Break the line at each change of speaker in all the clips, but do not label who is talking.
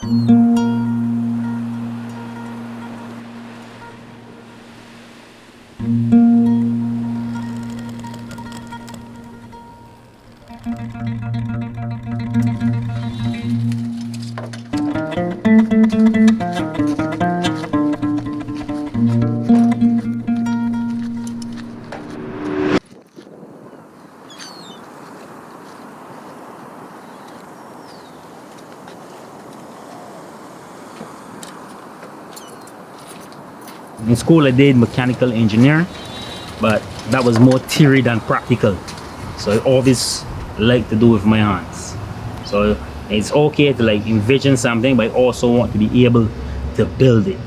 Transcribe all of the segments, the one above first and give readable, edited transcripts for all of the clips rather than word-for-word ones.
In school I did mechanical engineering, but that was more theory than practical. So I always like to do with my hands. So it's okay to like envision something, but I also want to be able to build it.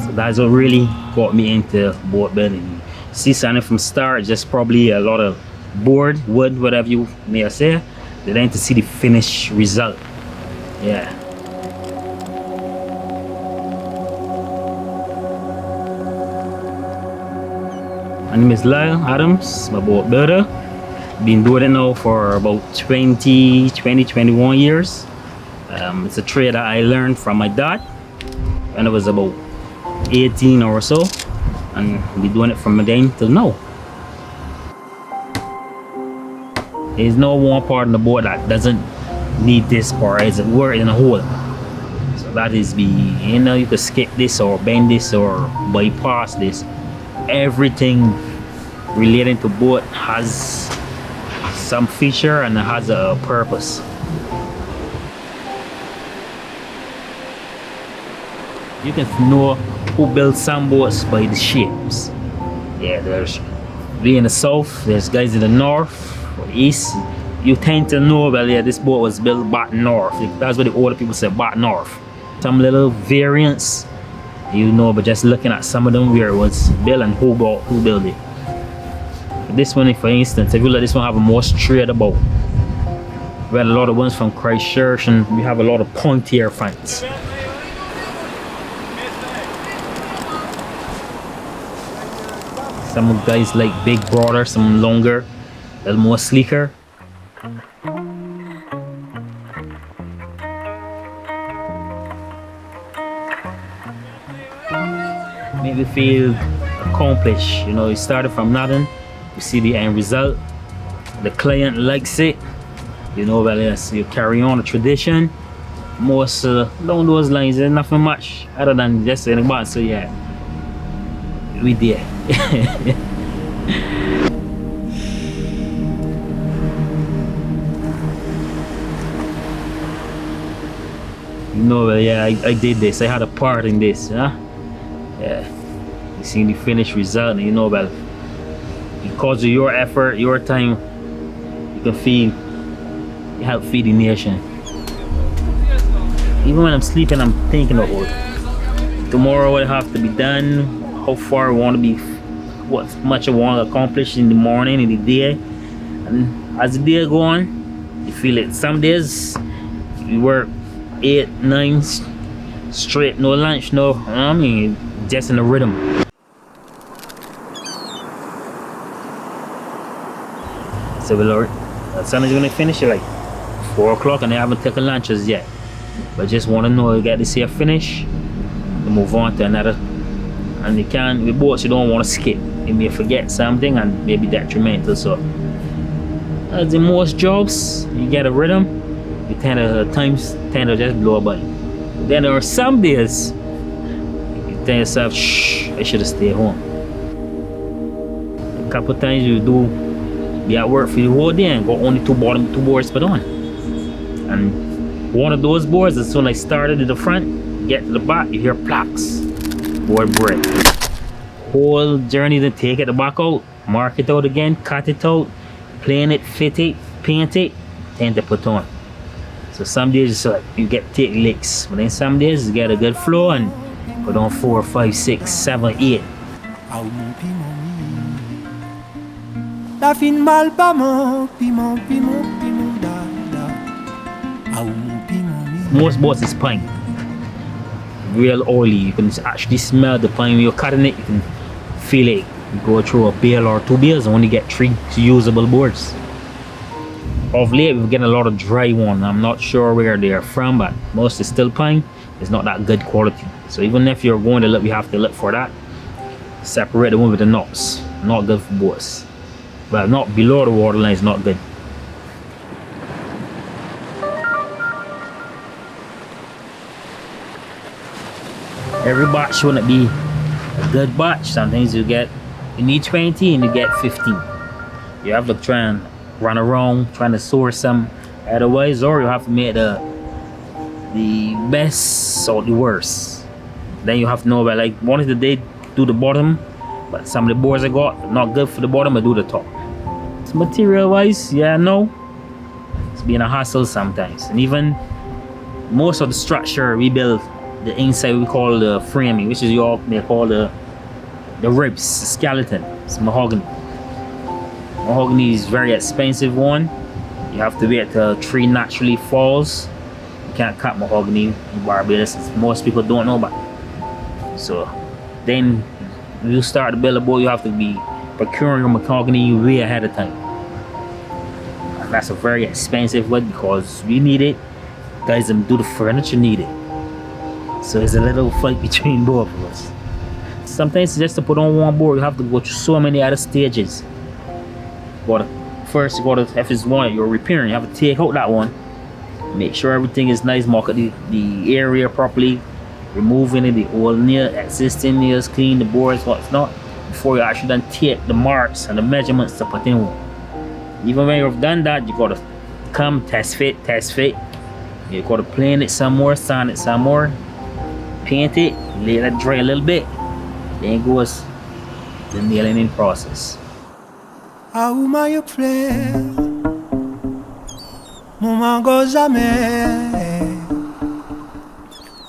So that's what really got me into boat building. See something from start, just probably a lot of board, wood, whatever you may say, then to see the finished result. Yeah. My name is Lisle Adams, I'm a boat builder. Been doing it now for about 21 years. It's a trade that I learned from my dad when I was about 18 or so, and been doing it from then till now. There's no one part of the boat that doesn't need this part, as it were, in a hole. So that is you could skip this or bend this or bypass this. Everything relating to boat has some feature and has a purpose. You can know who built some boats by the shapes. Yeah, there's in the south, there's guys in the north or the east. You tend to know, well, yeah, this boat was built back north. That's what the older people say, back north. Some little variants, you know, but just looking at some of them where it was built and who built it. This one, for instance, if you let this one have a more straight about. We had a lot of ones from Christchurch, and we have a lot of pointier fronts. Some guys like big, broader, some longer, a little more sleeker. Make me feel accomplished. You know, you started from nothing, you see the end result, the client likes it, you know, well, yes, you carry on the tradition. Most along those lines, there's nothing much other than just saying about. So yeah, we there. You know, well, yeah, I did this. I had a part in this, huh? Yeah. You see the finished result, and you know, well, because of your effort, your time, you can feed, you help feed the nation. Even when I'm sleeping, I'm thinking about tomorrow what have to be done, how far I want to be, what much I want to accomplish in the morning, in the day. And as the day go on, you feel it. Some days you work 8, 9 straight, no lunch, no, I mean, just in the rhythm. So Lord, the sun is gonna finish at like 4 o'clock, and they haven't taken lunches yet. But just want to know you get this here finish, to move on to another. And you can, with boats, you don't want to skip. You may forget something and maybe detrimental. So as in most jobs, you get a rhythm, you times tend to just blow by. But then there are some days you tell yourself, shh, I should have stayed home. A couple times you do be at work for the whole day and got only two boards put on. And one of those boards, as soon as I started at the front, get to the back, you hear plaques, board break. Whole journey to take it the back out, mark it out again, cut it out, plane it, fit it, paint it, then to put on. So some days you get take licks, but then some days you get a good flow and put on 4, 5, 6, 7, 8. La fin mal piment, piment, piment, piment, da. Most boats is pine. Real oily. You can actually smell the pine when you're cutting it. You can feel it. You go through a bale or 2 bales and only get 3 usable boards. of late we're getting a lot of dry one. I'm not sure where they are from, but mostly still pine. It's not that good quality. So even if you're going to look, we have to look for that. Separate the one with the knots. Not good for boats. Well, not below the waterline is not good. Every batch shouldn't be a good batch. Sometimes you need 20 and you get 15. You have to try and run around trying to source some otherwise, or you have to make the best or the worst. Then you have to know about, like, one is the day do the bottom, but some of the boards I got not good for the bottom, I do the top. So material wise, yeah, no, it's been a hassle sometimes. And even most of the structure we build, the inside we call the framing, which is they call the ribs, the skeleton. It's mahogany. Mahogany is very expensive one. You have to wait till a tree naturally falls. You can't cut mahogany in Barbados. Most people don't know about it. So then when you start to build a boat, you have to be procuring your mahogany way ahead of time. And that's a very expensive one because we need it. Guys that do the furniture need it. So it's a little fight between both of us. Sometimes just to put on one board, you have to go through so many other stages. First, if it's one you're repairing, you have to take out that one, make sure everything is nice, mark the area properly, removing the old nail, existing nails, clean the boards, what's not, before you actually then take the marks and the measurements to put in one. Even when you've done that, you gotta come test fit. You gotta plane it some more, sand it some more, paint it, let it dry a little bit, then goes the nailing in process.
Auma yo play, moment goes jamais.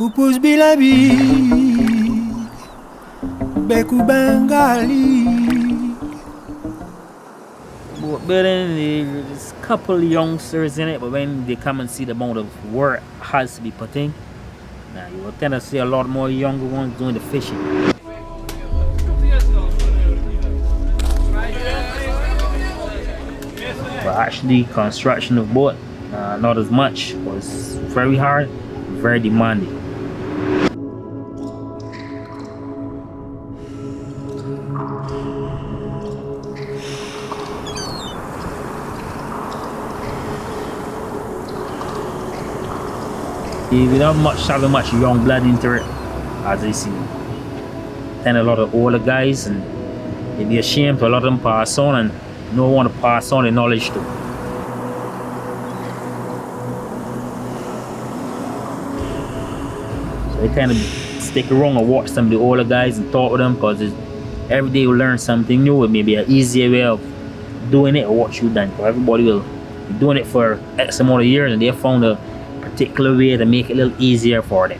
Ou pousse bilabi, beku bengali.
Building, there's a couple of youngsters in it, but when they come and see the amount of work has to be put in, now you will tend to see a lot more younger ones doing the fishing. But actually, construction of boat, not as much. It was very hard, very demanding. We don't have much young blood into it, as I see. And a lot of older guys, and they'd be ashamed to a lot of them pass on, and no one to pass on the knowledge to. So they kind of stick around and watch some of the older guys and talk with them, because every day you learn something new. It may be an easier way of doing it or what you done. So everybody will be doing it for X amount of years, and they found a particular way to make it a little easier for them.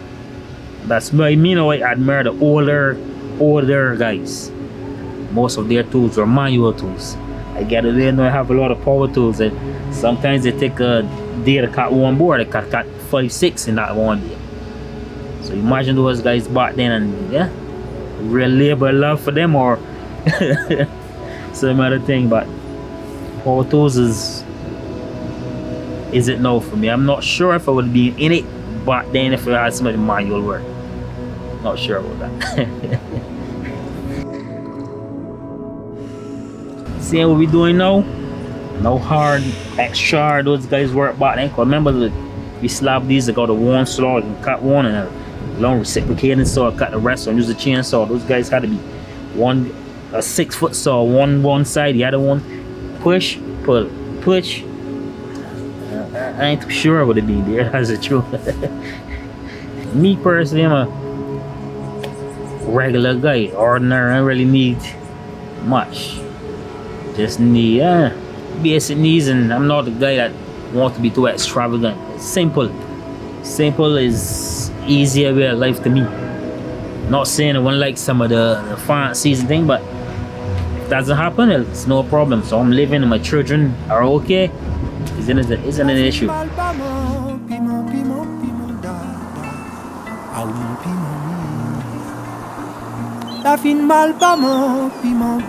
That's why I admire the older guys. Most of their tools are manual tools. I get it, they know I have a lot of power tools, and sometimes they take a day to cut one board. They cut 5-6 in that one day. So imagine those guys back then, and yeah, real labor love for them, or some other thing. But power tools is it now for me. I'm not sure if I would be in it back then if I had some of the manual work. Not sure about that. See what we doing now? No hard, extra hard. Those guys work back then. Cause remember, we slab these. I got a one saw, and cut one, and a long reciprocating saw, cut the rest, and use a chainsaw. Those guys had to be a 6-foot saw, one side, the other one push, pull, push. I ain't too sure what it be there. That's the truth. Me personally, I'm a regular guy, ordinary. I don't really need much. Just need basic needs, and I'm not the guy that wants to be too extravagant. It's simple. Simple is easier way of life to me. Not saying I won't like some of the fancies and thing, but if that doesn't happen, it's no problem. So I'm living and my children are okay. Isn't an issue.
La fin mal pas mon piment.